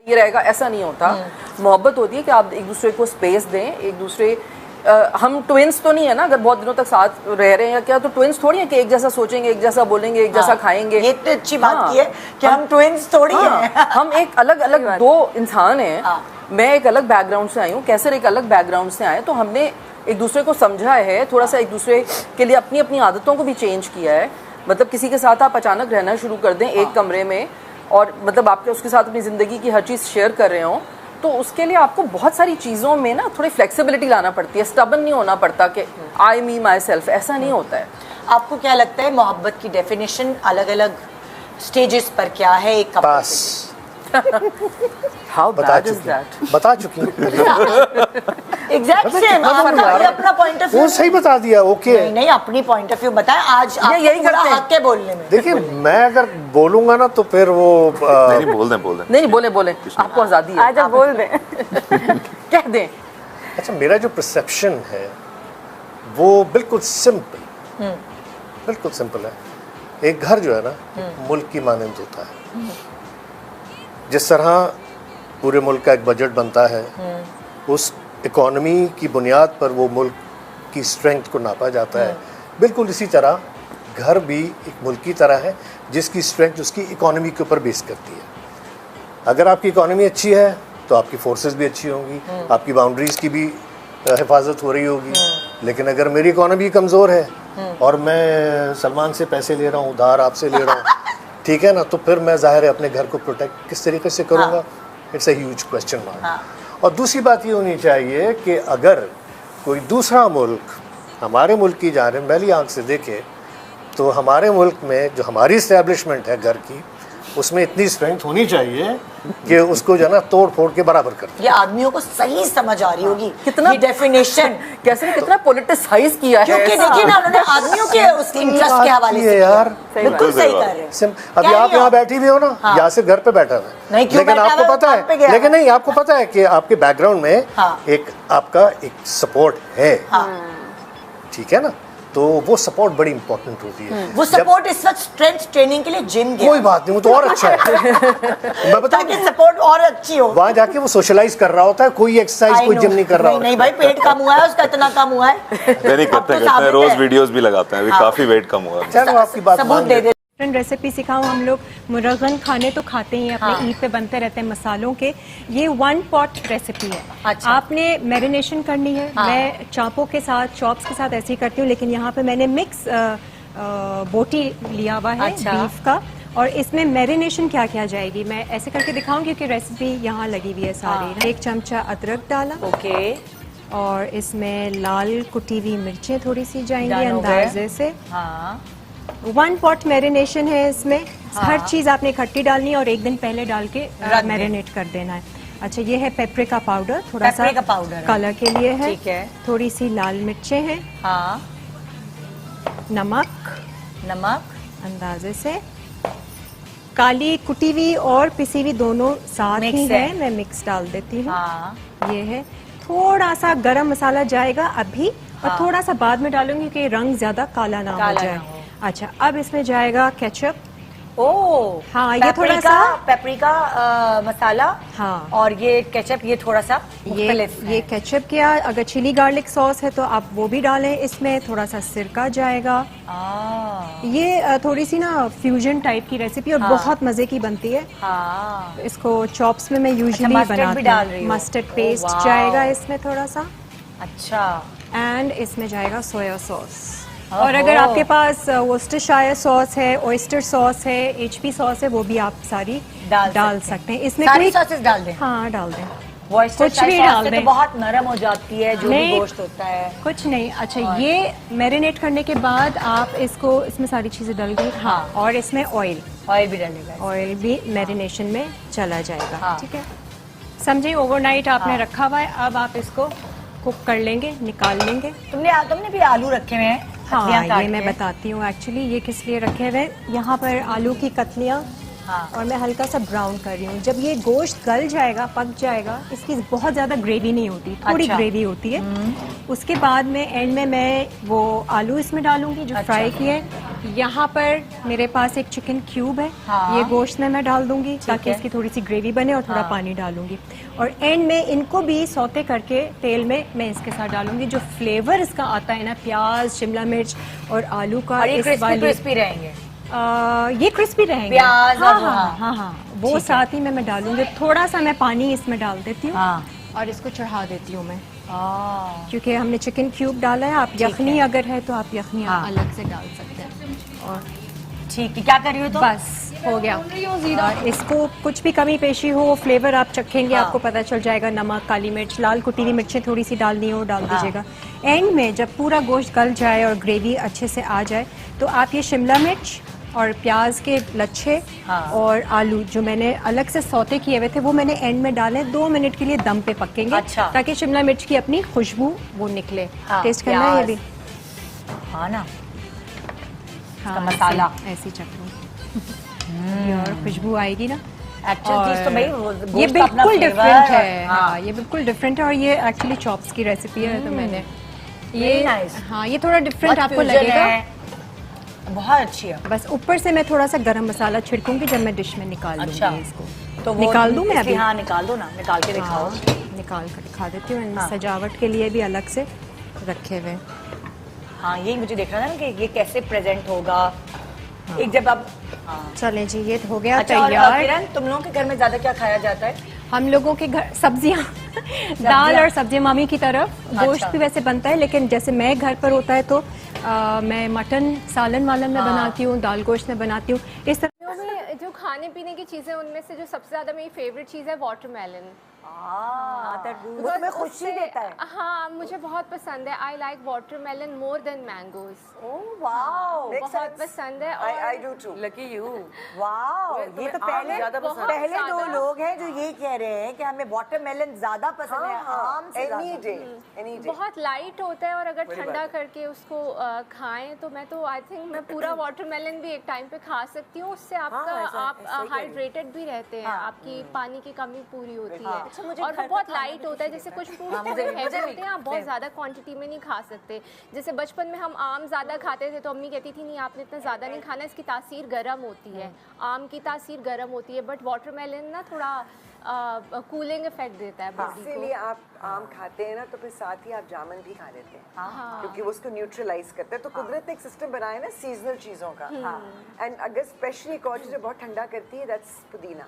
ये रहेगा, ऐसा नहीं होता। मोहब्बत होती है कि आप एक दूसरे को स्पेस दें, एक दूसरे हम ट्विंस तो नहीं है ना, अगर बहुत दिनों तक साथ रह रहे हैं या क्या, तो ट्विंस थोड़ी है कि एक जैसा सोचेंगे, एक जैसा बोलेंगे, एक जैसा खाएंगे। ये तो अच्छी बात की है कि हम ट्विंस थोड़ी हैं। हम एक अलग अलग दो इंसान हैं। मैं एक अलग बैकग्राउंड से आई हूँ, कैसर एक अलग बैकग्राउंड से आए, तो हमने एक दूसरे को समझा है, थोड़ा सा एक दूसरे के लिए अपनी अपनी आदतों को भी चेंज किया है। मतलब किसी के साथ आप अचानक रहना शुरू कर दें एक कमरे में, और मतलब आपके उसके साथ अपनी ज़िंदगी की हर चीज़ शेयर कर रहे हो, तो उसके लिए आपको बहुत सारी चीज़ों में ना थोड़ी फ्लेक्सिबिलिटी लाना पड़ती है। स्टबन नहीं होना पड़ता कि आई मी माई सेल्फ, ऐसा नहीं होता है। आपको क्या लगता है मोहब्बत की डेफिनेशन अलग अलग स्टेजेस पर क्या है एक कपल पास हाउ बता बैड इज चुकी दैट? बता चुकी एग्जैक्ट सेम अपना पॉइंट ऑफ व्यू। वो सही बता दिया। ओके नहीं नहीं, अपनी पॉइंट ऑफ व्यू बताएं। आज ये यही बड़ा करते हैं। हक है बोलने में। देखिए, मैं अगर बोलूंगा ना तो फिर वो नहीं, बोल दें नहीं, बोले बोले, आपको आज़ादी है, आज आप बोल दें। कह दें। अच्छा, मेरा जो परसेप्शन है वो बिल्कुल सिंपल, बिल्कुल सिंपल है। एक घर जो है ना, मुल्क की मानंद होता है। जिस तरह पूरे मुल्क का एक बजट बनता है, उस इकोनॉमी की बुनियाद पर वो मुल्क की स्ट्रेंथ को नापा जाता है, बिल्कुल इसी तरह घर भी एक मुल्क की तरह है जिसकी स्ट्रेंथ उसकी इकोनॉमी के ऊपर बेस करती है। अगर आपकी इकोनॉमी अच्छी है तो आपकी फोर्सेस भी अच्छी होंगी, आपकी बाउंड्रीज़ की भी हिफाजत हो रही होगी। लेकिन अगर मेरी इकोनॉमी कमज़ोर है और मैं सलमान से पैसे ले रहा हूँ, उधार आपसे ले रहा हूँ, ठीक है ना, तो फिर मैं ज़ाहिर है अपने घर को प्रोटेक्ट किस तरीके से करूँगा? It's a huge question mark. और दूसरी बात ये होनी चाहिए कि अगर कोई दूसरा मुल्क हमारे मुल्क की जानिब मैली आंख से देखे, तो हमारे मुल्क में जो हमारी इस्टेब्लिशमेंट है घर की, उसमें इतनी स्ट्रेंथ होनी चाहिए कि उसको जो है ना तोड़ फोड़ के बराबर कर दे। ये आदमियों को सही समझ आ रही होगी कितना डेफिनेशन, कैसे कितना पोलिटिसाइज किया है। क्योंकि देखिए ना उन्होंने आदमियों के उसके इंटरेस्ट के हवाले से यार, बिल्कुल सही कर रहे हैं। अभी आप यहाँ बैठी भी हो ना, यहाँ से घर पे बैठा हुआ नहीं, क्यों लेकिन बैठा आपको हुआ है? पता काम पे गया है, लेकिन नहीं, आपको पता है कि आपके बैकग्राउंड में हाँ। एक आपका एक सपोर्ट है, ठीक है ना, तो वो सपोर्ट बड़ी इंपॉर्टेंट होती है। वो सपोर्ट इस वक्त स्ट्रेंथ ट्रेनिंग के लिए जिम गया, कोई बात नहीं, वो तो और अच्छा है। मैं बताऊं, ताकि सपोर्ट और अच्छी हो। वहाँ जाके वो सोशलाइज कर रहा होता है, कोई एक्सरसाइज, कोई जिम नहीं कर रहा नहीं, नहीं भाई, पेट कम हुआ है उसका, इतना कम हुआ है। नहीं करते अब तो हैं, साबित रोज है। वीडियोस भी लगाते हैं, अभी काफी वेट कम हुआ है। चलो आपकी बात सबूत मान दे लेते दे। Different recipe सिखाऊं। हम लोग मुरगन खाने तो खाते ही हैं, अपने ईद पे बनते रहते हैं मसालों के। ये 1 पॉट रेसिपी है। अच्छा। आपने मैरिनेशन करनी है। मैं चापों के साथ, चॉप्स के साथ ऐसे ही करती हूँ, लेकिन यहाँ पे मैंने मिक्स बोटी लिया हुआ है बीफ का। और इसमें मैरिनेशन क्या क्या जाएगी मैं ऐसे करके दिखाऊंगी क्योंकि रेसिपी यहाँ लगी हुई है सारी। 1 चमचा अदरक डाला, ओके, और इसमें लाल कुटी हुई मिर्चें थोड़ी सी जाएंगी Done हो गए। अंदाजे से। हाँ 1 पॉट मैरिनेशन है इसमें। हर चीज आपने इकट्ठी डालनी है और 1 दिन पहले डाल के मैरिनेट कर देना है। अच्छा, ये है पेपरिका पाउडर, थोड़ा सा पेपरिका पाउडर कलर के लिए है। ठीक है। थोड़ी सी लाल मिर्चें हैं, हाँ, नमक नमक, अंदाजे से, काली कुटी हुई और पिसी हुई दोनों साथ Mix ही है। है, मैं मिक्स डाल देती हूँ। हाँ, ये है। थोड़ा सा गरम मसाला जाएगा अभी, और थोड़ा सा बाद में डालूंगी कि रंग ज्यादा काला ना हो जाए। अच्छा, अब इसमें जाएगा केचप। ओ हाँ, ये थोड़ा सा पेपरिका मसाला, हाँ, और ये केचप, ये थोड़ा सा ये केचप किया। अगर चिली गार्लिक सॉस है तो आप वो भी डालें इसमें। थोड़ा सा सिरका जाएगा। ये थोड़ी सी ना फ्यूजन टाइप की रेसिपी और बहुत मजे की बनती है। इसको चॉप्स में मैं यूजुअली बनाती हूँ। मस्टर्ड पेस्ट जाएगा इसमें थोड़ा सा। अच्छा, एंड इसमें जाएगा सोया सॉस। और अगर आपके पास वोस्टरशायर सॉस है, ऑयस्टर सॉस है, HP सॉस है, वो भी आप सारी डाल सकते हैं। इसमें सारी कोई सॉसेस डाल दें? हाँ, डाल दें। कुछ भी डाल दें तो बहुत नरम हो जाती है जो भी गोश्त होता है। कुछ नहीं। अच्छा, ये मैरिनेट करने के बाद आप इसको, इसमें सारी चीजें डल गई। हाँ, और इसमें ऑयल भी डालेगा। ऑयल भी मैरिनेशन में चला जाएगा। ठीक है, समझे, ओवरनाइट आपने रखा हुआ है। अब आप इसको कुक कर लेंगे, निकाल लेंगे। तुमने भी आलू रखे हुए हैं? हाँ, ये मैं बताती हूँ एक्चुअली ये किस लिए रखे हुए हैं। यहाँ पर आलू की कतलियाँ, और मैं हल्का सा ब्राउन कर रही हूँ। जब ये गोश्त गल जाएगा, पक जाएगा, इसकी बहुत ज़्यादा ग्रेवी नहीं होती, थोड़ी ग्रेवी होती है। उसके बाद में एंड में मैं वो आलू इसमें डालूंगी जो फ्राई किए। यहाँ पर मेरे पास एक चिकन क्यूब है, हाँ। ये गोश्त में मैं डाल दूंगी ताकि है। इसकी थोड़ी सी ग्रेवी बने और थोड़ा पानी डालूंगी। और एंड में इनको भी सौते करके तेल में मैं इसके साथ डालूंगी। जो फ्लेवर इसका आता है ना, प्याज, शिमला मिर्च और आलू का, और ये इस क्रिस्पी वाली क्रिस्पी रहेंगे। ये क्रिस्पी रहेंगे। प्याज हाँ और हाँ हाँ हाँ, वो साथ ही में मैं डालूंगी। थोड़ा सा मैं पानी इसमें डाल देती हूँ हाँ। और इसको चढ़ा देती हूँ मैं, क्योंकि हमने चिकन क्यूब डाला है। आप यखनी अगर है तो आप यखनी अलग से डाल सकते हैं। और ठीक है, क्या कर रही हो तो? बस हो गया। और इसको कुछ भी कमी पेशी हो, फ्लेवर आप चखेंगे, आपको पता चल जाएगा। नमक, काली मिर्च, लाल कुटी हुई मिर्चें थोड़ी सी डालनी हो डाल दीजिएगा। एंड में जब पूरा गोश्त गल जाए और ग्रेवी अच्छे से आ जाए तो आप ये शिमला मिर्च और प्याज के लच्छे और आलू जो मैंने अलग से सौते किए हुए थे वो मैंने एंड में डाले। 2 मिनट के लिए दम पे पकेंगे। अच्छा। ताकि शिमला मिर्च की अपनी खुशबू वो निकले। टेस्ट करना है ये भी। हाँ ना, हाँ, मसाला। ऐसे चख लो और खुशबू आएगी ना। एक्चुअली चीज तो भाई ये बिल्कुल डिफरेंट है। हाँ, ये बिल्कुल डिफरेंट है और ये एक्चुअली चॉप्स की रेसिपी है। तो मैंने ये हाँ, ये थोड़ा डिफरेंट आपको लगेगा। बहुत अच्छी है। बस ऊपर से मैं थोड़ा सा गरम मसाला छिड़कूंगी जब मैं डिश में निकाल लूंगी। अच्छा। इसको तो निकाल दूं मैं अभी? हाँ निकाल दो ना, निकाल के दिखाओ। निकाल कर दिखा देती हूँ। सजावट के लिए भी अलग से रखे हुए। हाँ, यही मुझे देखना था ना कि ये कैसे प्रेजेंट होगा। एक जब आप चले जी, ये हो गया अच्छा। और तैयार। किरण, तुम लोगों के घर में ज्यादा क्या खाया जाता है? हम लोगों के घर सब्जियां दाल और सब्जी मामी की तरफ। गोश्त भी वैसे बनता है, लेकिन जैसे मैं घर पर होता है तो मैं मटन सालन वालन में बनाती हूँ, दाल गोश्त में बनाती हूँ। इस तरह में जो खाने पीने की चीज़ें, उनमें से जो सबसे ज़्यादा मेरी फेवरेट चीज़ है वाटरमेलन। वो तुम्हें खुशी देता है। हाँ, मुझे बहुत पसंद है। I like watermelon more than mangoes. Oh wow, बहुत पसंद है। और I do too. Lucky you. Wow, ये तो पहले 2 लोग हैं जो ये कह रहे हैं कि हमें वाटरमेलन ज्यादा पसंद है आम से Any ज्यादा। day, any day. बहुत लाइट होता है और अगर ठंडा करके उसको खाएं तो मैं तो आई थिंक मैं पूरा वाटरमेलन भी एक टाइम पे खा सकती हूँ। उससे आपका आप हाइड्रेटेड भी रहते हैं, आपकी पानी की कमी पूरी होती है। और वो बहुत लाइट होता है। जैसे कुछ फ्रूट हैवी होते हैं, आप बहुत ज़्यादा क्वांटिटी में नहीं खा सकते। जैसे बचपन में हम आम ज़्यादा खाते थे तो अम्मी कहती थी नहीं आपने इतना ज़्यादा नहीं खाना, इसकी तासीर गर्म होती है। आम की तासीर गर्म होती है, बट वाटरमेलन ना थोड़ा कूलिंग इफेक्ट देता है बॉडी को। इसीलिए आप आम खाते हैं ना तो फिर साथ ही आप जामुन भी खा लेते हैं क्योंकि वो उसको न्यूट्रलाइज करते हैं। तो कुदरत ने एक सिस्टम बनाया ना सीजनल चीज़ों का। एंड अगर स्पेशली एक और चीज़ जो बहुत ठंडा करती है, दैट्स पुदीना।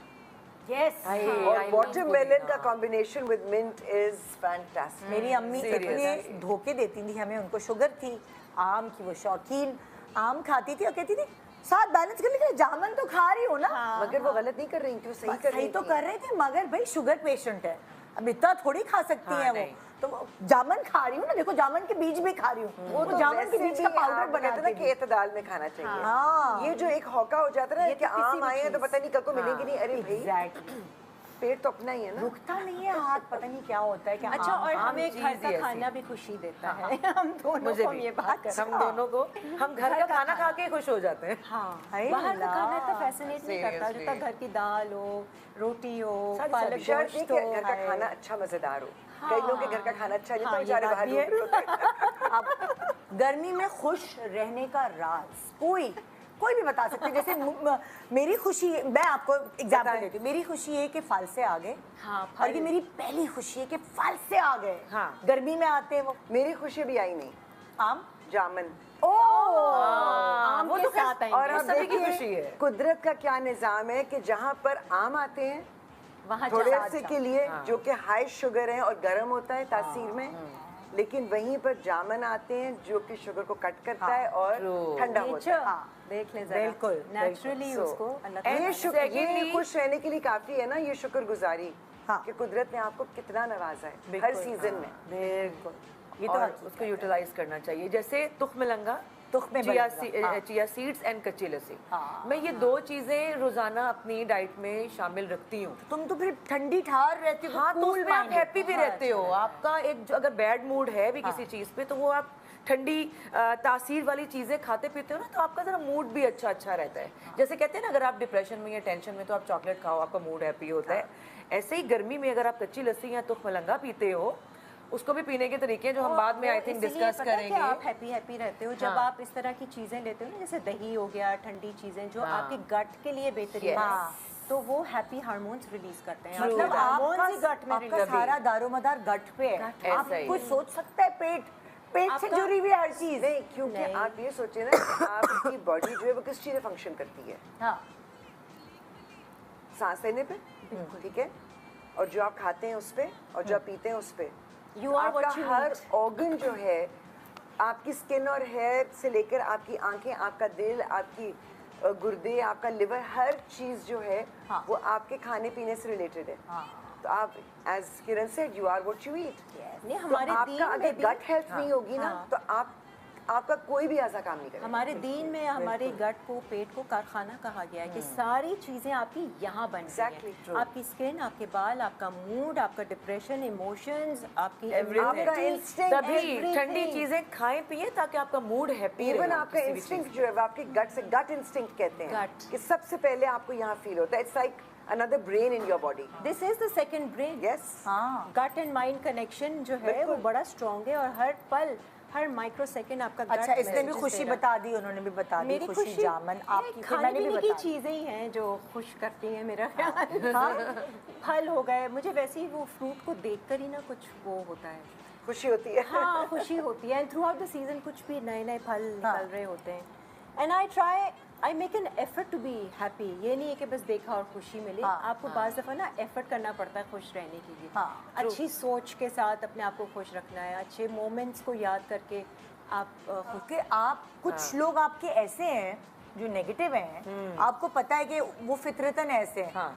यस, और वाटरमेलन का combination with mint is fantastic. मेरी अम्मी इतने धोखे देती थी हमें, उनको शुगर थी, आम की वो शौकीन, आम खाती थी और कहती थी साथ बैलेंस करने के लिए जामुन तो खा रही हो ना। मगर वो गलत नहीं कर रही थी, वो सही कर रही सही तो थी। कर रहे थे, मगर भाई शुगर पेशेंट है, अब इतना थोड़ी खा सकती हैं वो। तो जामुन खा रही हूँ ना, देखो जामुन के बीज भी खा रही हूँ। वो जामुन के बीज का पाउडर बनाते ना कि एतदाल में खाना चाहिए। ये जो एक हौका हो जाता है ना कि आम आए हैं तो पता नहीं कब को मिलेंगे नहीं। अरे भाई पेट तो अपना ही है ना, रुकता नहीं है हाथ, पता नहीं क्या होता है कि अच्छा, और हमें घर का खाना भी खुशी देता है। हम दोनों को ये बात, हम दोनों को, हम घर का खाना खा के खुश हो जाते हैं। बाहर का खाना इतना फैसिनेट नहीं करता जितना घर की दाल हो, रोटी हो, पालक गोश्त हो। घर का खाना अच्छा मजेदार हो। कई लोगों के घर का खाना अच्छा नहीं होता, बेचारे बाहर ढूंढ रहे होते हैं। अब गर्मी में खुश रहने का राज कोई भी बता सकते हैं। जैसे मेरी खुशी, मैं आपको एग्जांपल देती हूँ। मेरी खुशी है कि फाल से आ गए, और ये मेरी पहली खुशी है कि फाल से आ गए। गर्मी में आते हैं वो। मेरी खुशी भी आई नहीं। आम, जामुन। आम वो के तो साथ आएंगे। और अब सभी की खुशी देखिए है। कुदरत का क्या निजाम है कि जहाँ पर आम आते हैं वहाँ थोड़े अरसे के लिए जो कि हाई शुगर है और गर्म होता है तासीर में, लेकिन वहीं पर जामुन आते हैं जो कि शुगर को कट करता है और ठंडा होता है। देख ले जरा, बिल्कुल नेचुरली उसको ये खुश रहने के लिए काफी है ना, ये शुक्रगुजारी कि कुदरत ने आपको कितना नवाजा है हर सीजन में। बिल्कुल, ये तो उसको यूटिलाइज करना चाहिए। जैसे तुखमलंगा, चिया सीड्स एंड कच्ची लस्सी, मैं ये 2 चीजें रोजाना अपनी डाइट में शामिल रखती हूँ। तुम तो फिर ठंडी ठार रहती हो। हाँ, तो उसमें आप हैप्पी भी रहते हो। आपका एक जो अगर बैड मूड है भी किसी चीज पे, तो वो आप ठंडी तासीर वाली चीजें खाते पीते हो ना, तो आपका जरा मूड भी अच्छा रहता है। जैसे कहते हैं ना, अगर आप डिप्रेशन में या टेंशन में तो आप चॉकलेट खाओ, आपका मूड हैप्पी होता है। ऐसे ही गर्मी में अगर आप कच्ची लस्सी या तुखमलंगा पीते हो उसको भी पीने के तरीके हैं जो हम बाद में आई थिंक डिस्कस करेंगे। आप हैप्पी रहते हो जब आप इस तरह की चीजें लेते हो ना, जैसे दही हो गया, ठंडी चीजें जो आपके गट के लिए बेहतरीन है, तो वो हैप्पी हार्मोन्स रिलीज करते हैं। मतलब आपका सारा दारोमदार गट पे है। आप कुछ सोच सकता है पेट से जुड़ी हुई हर चीज नहीं, क्योंकि आप ये सोचिए ना कि आपकी बॉडी जो है वो किस चीज़ से फंक्शन करती है। सांस लेने पे, ठीक है, और जो आप खाते हैं उस पे, और जो आप पीते हैं उस पे। आपका हर ऑर्गन जो है, आपकी स्किन और हेयर से लेकर आपकी आंखें, आपका दिल, आपकी गुर्दे, आपका लिवर, हर चीज जो है वो आपके खाने पीने से रिलेटेड है। तो आप, as Kiran said, you are what you eat. हमारे आपका अगर गट हेल्थ नहीं होगी ना, तो आपका कोई भी ऐसा काम नहीं करेगा। हमारे दीन में हमारे गट को, पेट को कारखाना कहा गया है कि सारी चीजें आपकी यहाँ बन रही हैं। आपकी स्किन, आपके बाल, आपका मूड, आपका डिप्रेशन, इमोशंस, आपकी आपका इंस्टिंक्ट, तभी ठंडी चीजें खाएं पिए ताकि आपका मूड हैप्पी रहे। इवन आपका इंस्टिंक्ट जो है वो आपके गट से, गट इंस्टिंक्ट कहते हैं कि सबसे पहले आपको यहाँ फील होता है। It's like another brain in your body. This is the second brain. Yes. Gut and mind connection जो है वो बड़ा strong है और हर पल, हर माइक्रो सेकेंड आपका gut अच्छा, इसने भी खुशी बता दी, उन्होंने भी बता दी। मेरी खुशी जामन आपकी, खाने पीने की चीजें ही हैं जो खुश करती हैं मेरा ख्याल। फल हो गए, मुझे वैसे ही वो फ्रूट को देखकर ही ना कुछ वो होता है, खुशी होती है। हाँ, खुशी होती है। And throughout the season कुछ भी नए नए फल निकल रहे होते हैं। And I make an effort to be happy. ये नहीं है कि बस देखा और खुशी मिले। आपको बाज़ दफ़ा ना एफर्ट करना पड़ता है खुश रहने के लिए। अच्छी सोच के साथ अपने आप को खुश रखना है, अच्छे मोमेंट्स को याद करके आप कुछ लोग आपके ऐसे हैं जो नेगेटिव हैं, आपको पता है कि वो फितरतन ऐसे हैं,